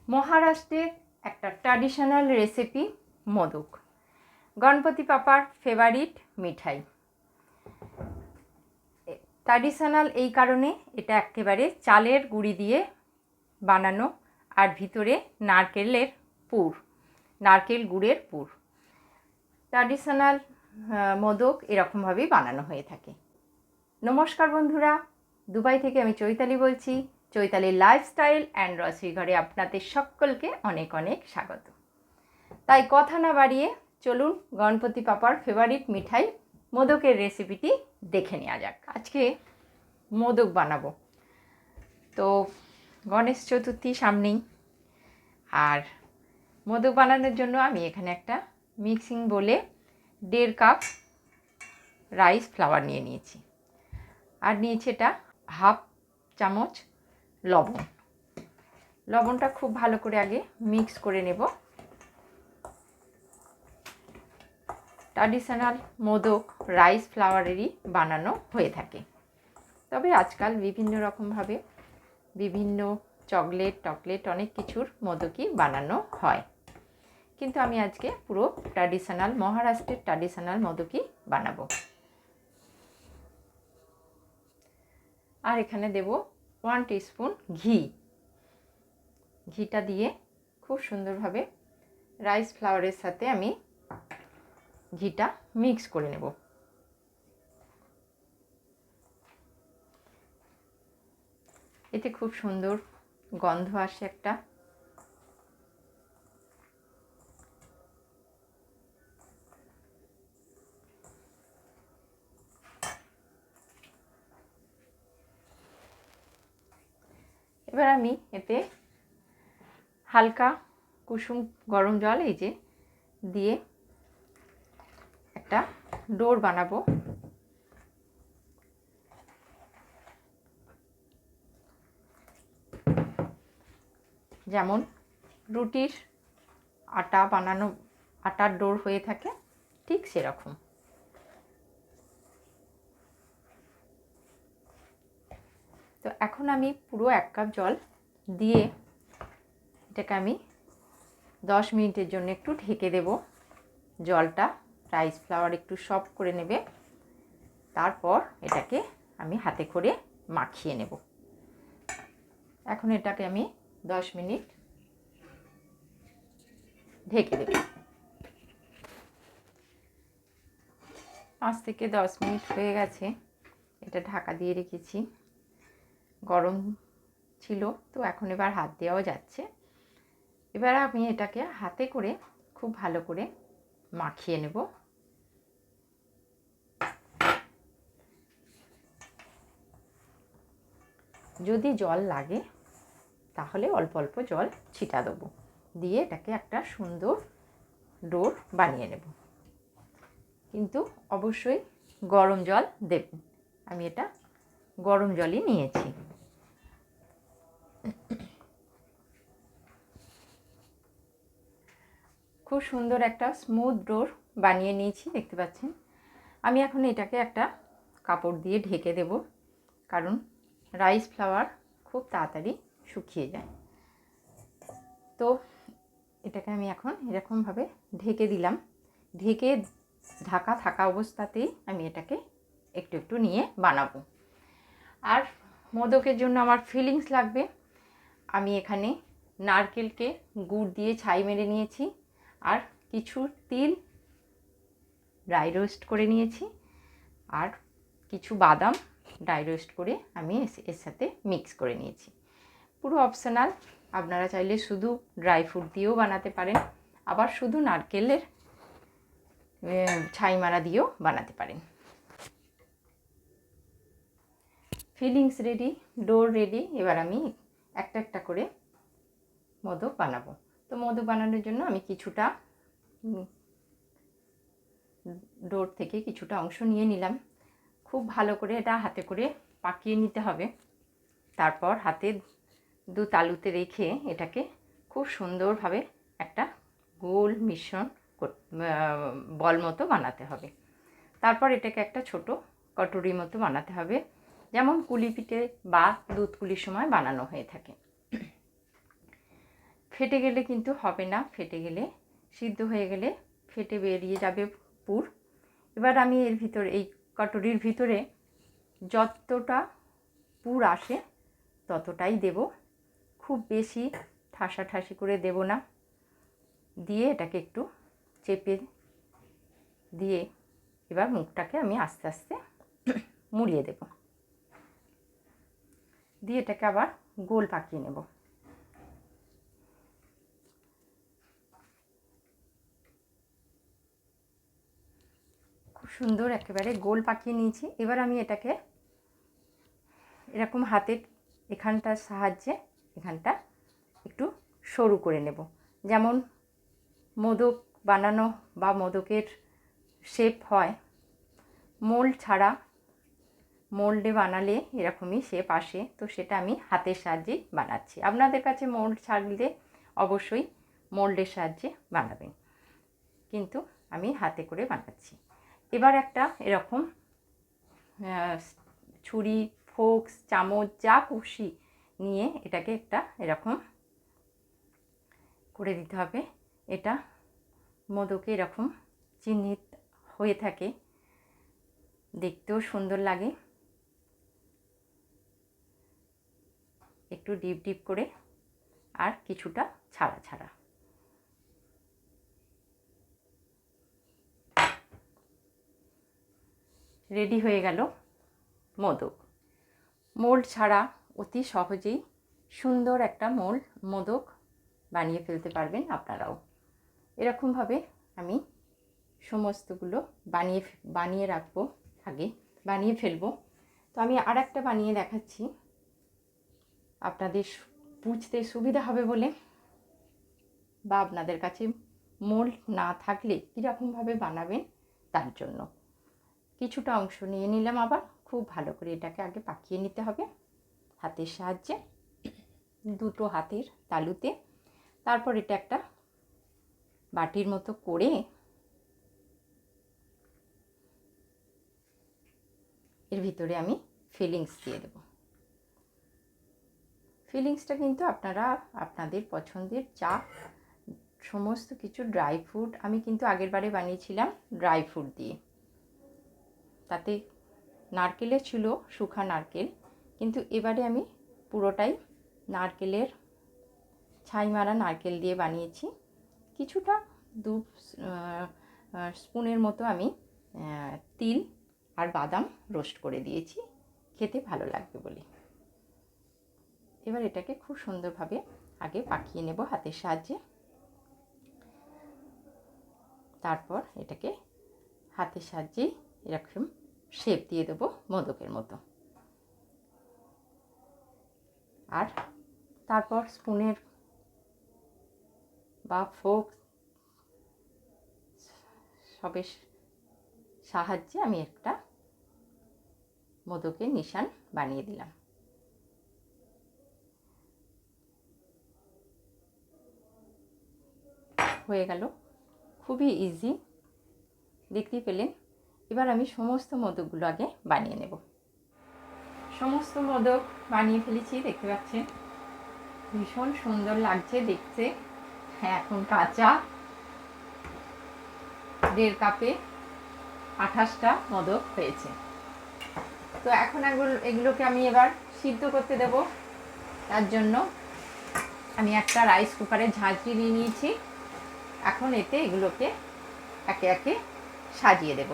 মহারাষ্ট্রের একটা traditional recipe modak, Ganapati পাপার ফেভারিট মিঠাই। ট্র্যাডিশনাল এই কারণে, এটা একেবারে চালের গুঁড়ি দিয়ে বানানো আর ভিতরে নারকেলের পুর, নারকেল গুড়ের পুর। ট্র্যাডিশনাল মোদক এরকমভাবেই বানানো হয়ে থাকে। নমস্কার বন্ধুরা, দুবাই থেকে আমি চৈতালি বলছি। চৈতালির লাইফস্টাইল অ্যান্ড রসি ঘরে আপনাদের সকলকে অনেক অনেক স্বাগত। তাই কথা না বাড়িয়ে চলুন গণপতি পাপার ফেভারিট মিঠাই মোদকের রেসিপিটি দেখে নেওয়া যাক। আজকে মোদক বানাবো, তো গণেশ চতুর্থী সামনেই, আর মোদক বানানোর জন্য আমি এখানে একটা মিক্সিং বোলে 1.5 কাপ রাইস ফ্লাওয়ার নিয়ে নিয়েছি, আর নিয়েছি এটা 1/2 চামচ লবণ। লবণটা খুব ভালো করে আগে মিক্স করে নেব। ট্র্যাডিশনাল মোদক রাইস ফ্লাওয়ারেরই বানানো হয়ে থাকে, তবে আজকাল বিভিন্ন রকমভাবে বিভিন্ন চকলেট অনেক কিছুর মোদকই বানানো হয়, কিন্তু আমি আজকে পুরো ট্র্যাডিশনাল মহারাষ্ট্রের ট্র্যাডিশনাল মোদকই বানাবো। আর এখানে দেব 1 টিস্পুন ঘি। ঘিটা দিয়ে খুব সুন্দরভাবে রাইস ফ্লাওয়ারের সাথে আমি ঘিটা মিক্স করে নেব। এতে খুব সুন্দর গন্ধ আসে একটা। এবার আমি এতে হালকা কুসুম গরম জল এই যে দিয়ে একটা ডোর বানাবো। যেমন রুটির আটা বানানো, আটার ডোর হয়ে থাকে, ঠিক সেরকম। তো এখন আমি পুরো 1 কাপ জল দিয়ে এটাকে আমি 10 মিনিটের জন্য একটু ঢেকে দেব। জলটা রাইস ফ্লাওয়ার একটু সফট করে নেবে, তারপর এটাকে আমি হাতে করে মাখিয়ে নেব। এখন এটাকে আমি 10 মিনিট ঢেকে দেব। 5 থেকে 10 মিনিট হয়ে গেছে, এটা ঢাকা দিয়ে রেখেছি। গরম ছিল তো এখন এবার হাত দেওয়াও যাচ্ছে। এবার আমি এটাকে হাতে করে খুব ভালো করে মাখিয়ে নেব। যদি জল লাগে তাহলে অল্প অল্প জল ছিটা দেবো, দিয়ে এটাকে একটা সুন্দর ডোর বানিয়ে নেব, কিন্তু অবশ্যই গরম জল দেবেন। আমি এটা গরম জলই নিয়েছি। খুব সুন্দর একটা স্মুথ ডোর বানিয়ে নিয়েছি, দেখতে পাচ্ছেন। আমি এখন এটাকে একটা কাপড় দিয়ে ঢেকে দেব, কারণ রাইস ফ্লাওয়ার খুব তাড়াতাড়ি শুকিয়ে যায়। তো এটাকে আমি এখন এরকমভাবে ঢেকে দিলাম। ঢেকে ঢাকা থাকা অবস্থাতেই আমি এটাকে একটু একটু নিয়ে বানাবো। আর মোদকের জন্য আমার ফিলিংস লাগবে। আমি এখানে নারকেলকে গুড় দিয়ে ছাই মেরে নিয়েছি, আর কিছু তিল ড্রাই রোস্ট করে নিয়েছি, আর কিছু বাদাম ড্রাই রোস্ট করে আমি এর সাথে মিক্স করে নিয়েছি। পুরো অপশনাল, আপনারা চাইলে শুধু ড্রাই ফ্রুট দিয়েও বানাতে পারেন, আবার শুধু নারকেলের ছাই মারা দিয়েও বানাতে পারেন। ফিলিংস রেডি, ডোর রেডি। এবার আমি একটা একটা করে মোদক বানাবো। তো মোদক বানানোর জন্য আমি কিছুটা ডোর থেকে কিছুটা অংশ নিয়ে নিলাম। খুব ভালো করে এটা হাতে করে পাকিয়ে নিতে হবে। তারপর হাতে 2 তালুতে রেখে এটাকে খুব সুন্দরভাবে একটা গোল মিশ্রণ বল মতো বানাতে হবে। তারপর এটাকে একটা ছোট কটুরি মতো বানাতে হবে, যেমন কুলি পিঠে বা দুধ কুলির সময় বানানো হয়ে থাকে। ফেটে গেলে কিন্তু হবে না, ফেটে গেলে সিদ্ধ হয়ে গেলে ফেটে বেরিয়ে যাবে পুর। এবার আমি এর ভিতরে, এই কটরির ভিতরে যতটা পুর আসে ততটাই দেব, খুব বেশি ঠাসাঠাসি করে দেব না। দিয়ে এটাকে একটু চেপে দিয়ে এবার মুখটাকে আমি আস্তে আস্তে মুড়িয়ে দেব, দিয়ে এটাকে আবার গোল পাকিয়ে নেব। খুব সুন্দর একেবারে গোল পাকিয়ে নিয়েছি। এবার আমি এটাকে এরকম হাতের এখানটার সাহায্যে এখানটা একটু সরু করে নেব, যেমন মোদক বানানো বা মোদকের শেপ হয়, মোল্ড ছাড়া মোল্ডে বানালে এরকমই শেপ আসে। তো সেটা আমি হাতের সাহায্যেই বানাচ্ছি। আপনাদের কাছে মোল্ড ছাড়লে অবশ্যই মোল্ডের সাহায্যে বানাবেন, কিন্তু আমি হাতে করে বানাচ্ছি। এবার একটা এরকম ছুরি, ফোর্ক, চামচ যা খুশি নিয়ে এটাকে একটা এরকম করে দিতে হবে। এটা মোদকে এরকম চিহ্নিত হয়ে থাকে, দেখতেও সুন্দর লাগে। একটু ডিপ ডিপ করে আর কিছুটা ছাড়া ছাড়া। রেডি হয়ে গেল মোদক। মোল্ড ছাড়া অতি সহজেই সুন্দর একটা মোদক বানিয়ে ফেলতে পারবেন আপনারাও। এরকমভাবে আমি সমস্তগুলো বানিয়ে রাখবো, আগে বানিয়ে ফেলবো। তো আমি আর একটা বানিয়ে দেখাচ্ছি, আপনাদের বুঝতে সুবিধা হবে বলে, বা আপনাদের কাছে মোল্ড না থাকলে কীরকমভাবে বানাবেন তার জন্য। কিছুটা অংশ নিয়ে নিলাম, আবার খুব ভালো করে এটাকে আগে পাকিয়ে নিতে হবে হাতের সাহায্যে, দুটো হাতের তালুতে। তারপর এটা একটা বাটির মতো করে এর ভিতরে আমি ফিলিংস দিয়ে দেব। ফিলিংসটা কিন্তু আপনারা আপনাদের পছন্দের যা সমস্ত কিছু ড্রাই ফ্রুট, আমি কিন্তু আগের বারে বানিয়েছিলাম ড্রাই ফ্রুট দিয়ে, তাতে নারকেলের ছিল, শুকনো নারকেল, কিন্তু এবারে আমি পুরোটাই নারকেলের ছাই মারা নারকেল দিয়ে বানিয়েছি। কিছুটা 2 স্পুনের মতো আমি তিল আর বাদাম রোস্ট করে দিয়েছি, খেতে ভালো লাগবে বলে। এবার এটাকে খুব সুন্দরভাবে আগে পাকিয়ে নেব হাতের সাহায্যে। তারপর এটাকে হাতের সাহায্যেই এরকম শেপ দিয়ে দেবো মোদকের মতো। আর তারপর স্পুনের বা ফোর্ক সবের সাহায্যে আমি একটা মোদকের নিশান বানিয়ে দিলাম। হয়ে গেল, খুবই ইজি, দেখতেই পেলেন। এবার আমি সমস্ত মোদকগুলো আগে বানিয়ে নেব। সমস্ত মোদক বানিয়ে ফেলেছি, দেখতে পাচ্ছেন ভীষণ সুন্দর লাগছে দেখতে। হ্যাঁ, এখন কাঁচা। 1.5 কাপে 28টা মোদক হয়েছে। তো এখন এগুলোকে আমি এবার সিদ্ধ করতে দেব। তার জন্য আমি একটা রাইস কুকারে ঝাঁঝরি নিয়ে নিয়েছি। এখন এতে এগুলোকে একে একে সাজিয়ে দেব।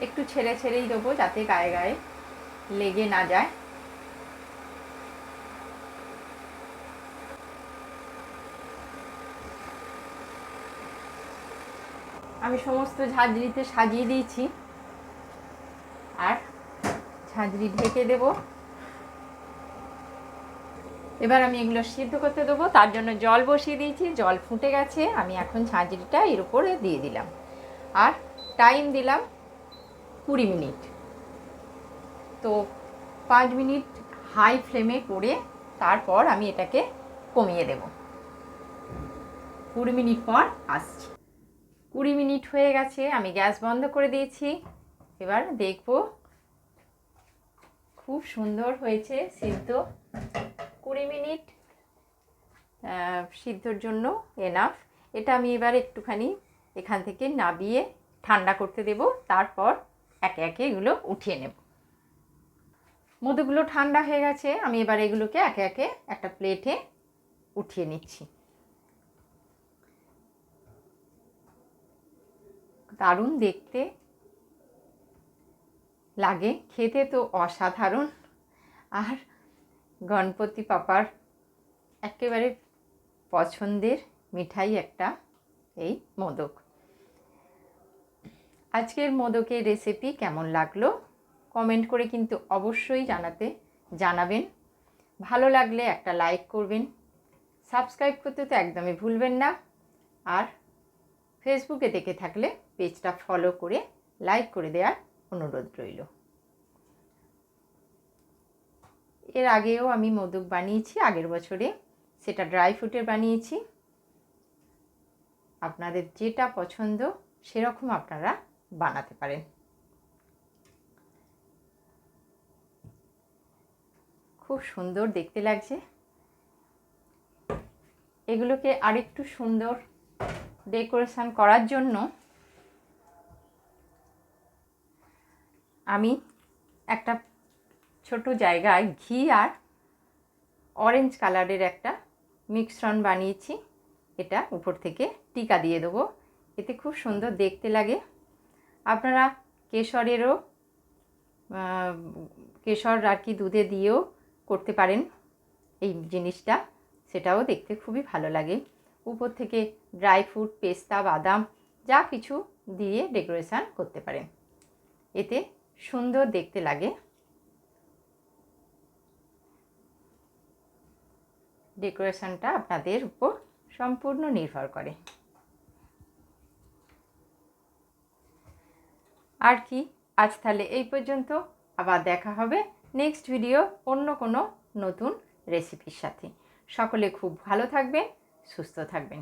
একটু ছেড়ে ছেড়েই দেবো যাতে গায়ে গায়ে লেগে না যায়। আমি সমস্ত ঝাঁঝরিতে সাজিয়ে দিয়েছি, আর ঝাঁঝরি ঢেকে দেব। এবার আমি এগুলো সিদ্ধ করতে দেবো। তার জন্য জল বসিয়ে দিয়েছি, জল ফুটে গেছে। আমি এখন ঝাঁঝরিটা এর উপরে দিয়ে দিলাম, আর টাইম দিলাম 20 মিনিট। তো 5 মিনিট হাই ফ্লেমে করে তারপর আমি এটাকে কমিয়ে দেব। 20 মিনিট পর আসছি। 20 মিনিট হয়ে গেছে, আমি গ্যাস বন্ধ করে দিয়েছি। এবার দেখব, খুব সুন্দর হয়েছে সিদ্ধ। 20 মিনিট সিদ্ধর জন্য এনাফ। এটা আমি এবার একটুখানি এখান থেকে নাবিয়ে ঠান্ডা করতে দেব, তারপর একে একে এগুলো উঠিয়ে নেব। মধুগুলো ঠান্ডা হয়ে গেছে, আমি এবার এগুলোকে একে একে একটা প্লেটে উঠিয়ে নিচ্ছি। দারুণ দেখতে লাগে, খেতে তো অসাধারণ। আর গণপতি বাপ্পার একেবারে পছন্দের মিঠাই একটা এই মোদক। আজকের মোদকের রেসিপি কেমন লাগলো কমেন্ট করে কিন্তু অবশ্যই জানাবেন। ভালো লাগলে একটা লাইক করবেন, সাবস্ক্রাইব করতে তো একদমই ভুলবেন না। আর ফেসবুকে দেখে থাকলে পেজটা ফলো করে লাইক করে দেওয়ার অনুরোধ রইল। এর আগেও আমি মোদক বানিয়েছি, আগের বছরে, সেটা ড্রাই ফ্রুটের বানিয়েছি। আপনাদের যেটা পছন্দ সেরকম আপনারা বানাতে পারেন। খুব সুন্দর দেখতে লাগছে। এগুলোকে আরেকটু সুন্দর ডেকোরেশন করার জন্য আমি একটা ছোট জায়গায় ঘি আর অরেঞ্জ কালারের একটা মিশ্রণ বানিয়েছি। এটা উপর থেকে টিকা দিয়ে দেবো, এতে খুব সুন্দর দেখতে লাগে। আপনারা কেশর আর কি দুধে দিয়েও করতে পারেন এই জিনিসটা, সেটাও দেখতে খুবই ভালো লাগে। উপর থেকে ড্রাই ফ্রুট, পেস্তা, বাদাম যা কিছু দিয়ে ডেকোরেশন করতে পারেন, এতে সুন্দর দেখতে লাগে। ডেকোরেশনটা আপনাদের উপর সম্পূর্ণ নির্ভর করে। আর কি, আজ তাহলে এই পর্যন্ত। আবার দেখা হবে নেক্সট ভিডিও অন্য কোনো নতুন রেসিপির সাথে। সকলে খুব ভালো থাকবেন, সুস্থ থাকবেন।